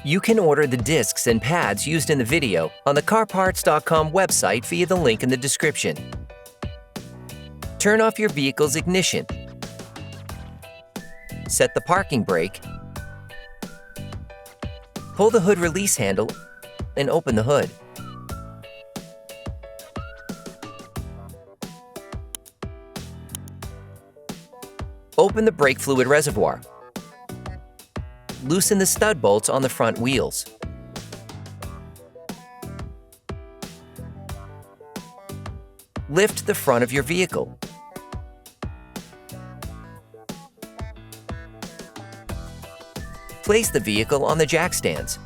You can order the discs and pads used in the video on the CarParts.com website via the link in the description. Turn off your vehicle's ignition. Set the parking brake. Pull the hood release handle and open the hood. Open the brake fluid reservoir. Loosen the stud bolts on the front wheels. Lift the front of your vehicle. Place the vehicle on the jack stands.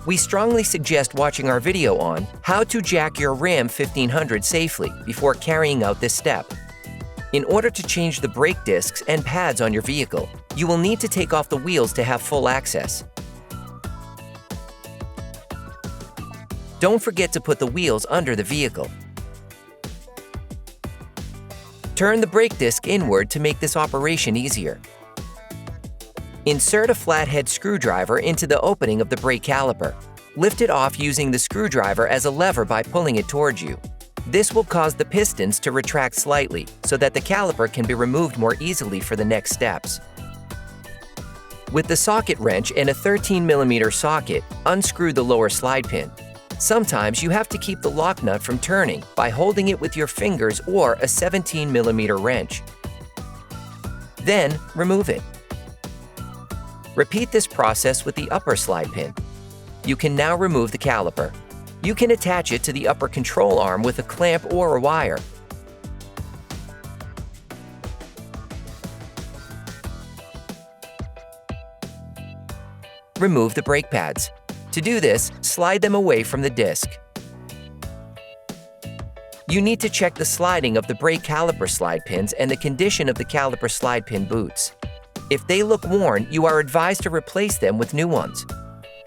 We strongly suggest watching our video on how to jack your Ram 1500 safely before carrying out this step. In order to change the brake discs and pads on your vehicle, you will need to take off the wheels to have full access. Don't forget to put the wheels under the vehicle. Turn the brake disc inward to make this operation easier. Insert a flathead screwdriver into the opening of the brake caliper. Lift it off using the screwdriver as a lever by pulling it towards you. This will cause the pistons to retract slightly so that the caliper can be removed more easily for the next steps. With the socket wrench and a 13mm socket, unscrew the lower slide pin. Sometimes you have to keep the lock nut from turning by holding it with your fingers or a 17mm wrench. Then, remove it. Repeat this process with the upper slide pin. You can now remove the caliper. You can attach it to the upper control arm with a clamp or a wire. Remove the brake pads. To do this, slide them away from the disc. You need to check the sliding of the brake caliper slide pins and the condition of the caliper slide pin boots. If they look worn, you are advised to replace them with new ones.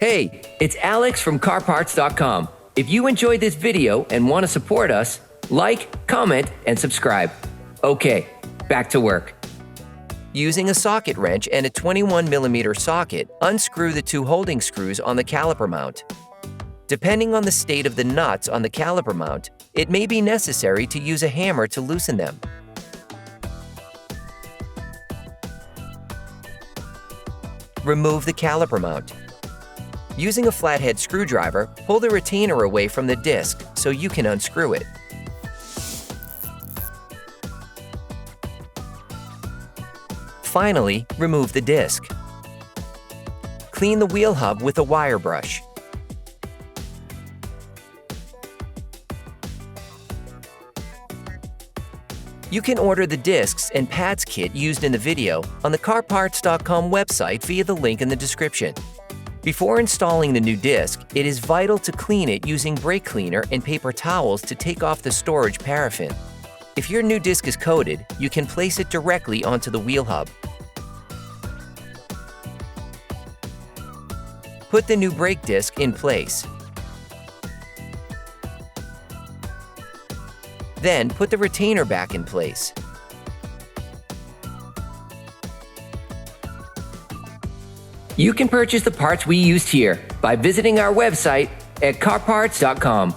Hey, it's Alex from CarParts.com. If you enjoyed this video and want to support us, like, comment, and subscribe. Okay, back to work. Using a socket wrench and a 21mm socket, unscrew the two holding screws on the caliper mount. Depending on the state of the nuts on the caliper mount, it may be necessary to use a hammer to loosen them. Remove the caliper mount. Using a flathead screwdriver, pull the retainer away from the disc so you can unscrew it. Finally, remove the disc. Clean the wheel hub with a wire brush. You can order the discs and pads kit used in the video on the CarParts.com website via the link in the description. Before installing the new disc, it is vital to clean it using brake cleaner and paper towels to take off the storage paraffin. If your new disc is coated, you can place it directly onto the wheel hub. Put the new brake disc in place. Then put the retainer back in place. You can purchase the parts we used here by visiting our website at CarParts.com.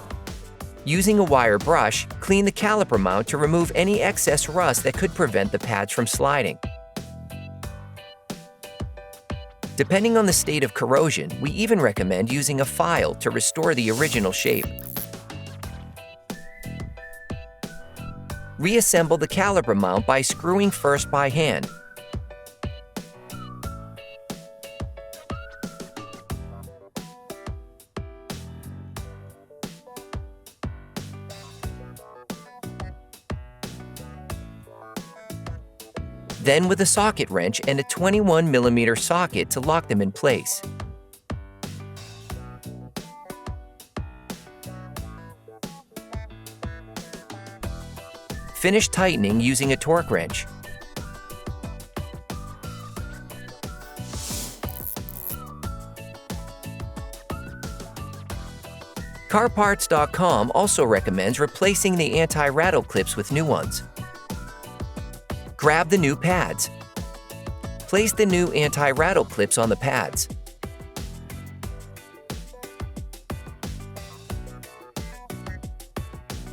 Using a wire brush, clean the caliper mount to remove any excess rust that could prevent the pads from sliding. Depending on the state of corrosion, we even recommend using a file to restore the original shape. Reassemble the caliper mount by screwing first by hand. Then with a socket wrench and a 21mm socket to lock them in place. Finish tightening using a torque wrench. CarParts.com also recommends replacing the anti-rattle clips with new ones. Grab the new pads. Place the new anti-rattle clips on the pads.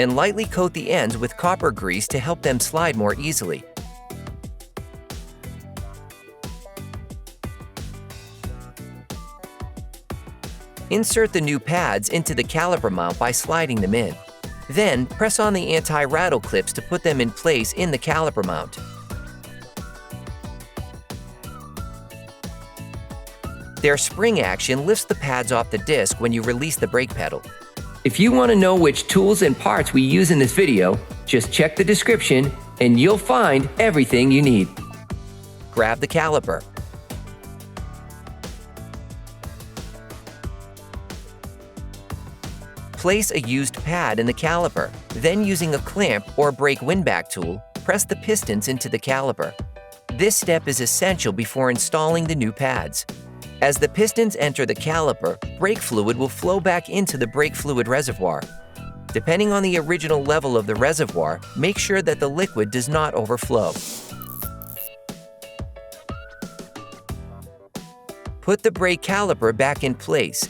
and lightly coat the ends with copper grease to help them slide more easily. Insert the new pads into the caliper mount by sliding them in. Then, press on the anti-rattle clips to put them in place in the caliper mount. Their spring action lifts the pads off the disc when you release the brake pedal. If you want to know which tools and parts we use in this video, just check the description and you'll find everything you need. Grab the caliper. Place a used pad in the caliper, then using a clamp or brake windback tool, press the pistons into the caliper. This step is essential before installing the new pads. As the pistons enter the caliper, brake fluid will flow back into the brake fluid reservoir. Depending on the original level of the reservoir, make sure that the liquid does not overflow. Put the brake caliper back in place.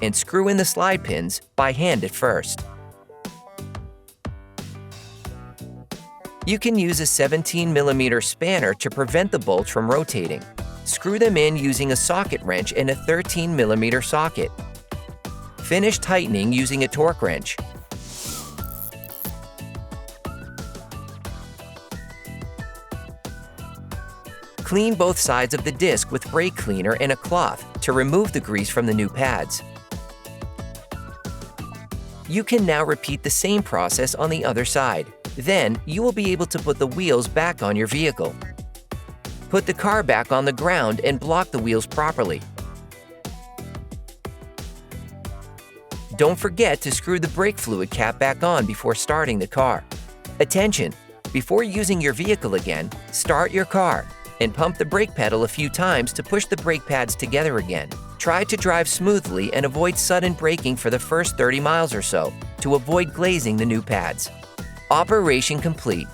And screw in the slide pins by hand at first. You can use a 17mm spanner to prevent the bolts from rotating. Screw them in using a socket wrench and a 13mm socket. Finish tightening using a torque wrench. Clean both sides of the disc with brake cleaner and a cloth to remove the grease from the new pads. You can now repeat the same process on the other side. Then, you will be able to put the wheels back on your vehicle. Put the car back on the ground and block the wheels properly. Don't forget to screw the brake fluid cap back on before starting the car. Attention! Before using your vehicle again, start your car and pump the brake pedal a few times to push the brake pads together again. Try to drive smoothly and avoid sudden braking for the first 30 miles or so to avoid glazing the new pads. Operation complete.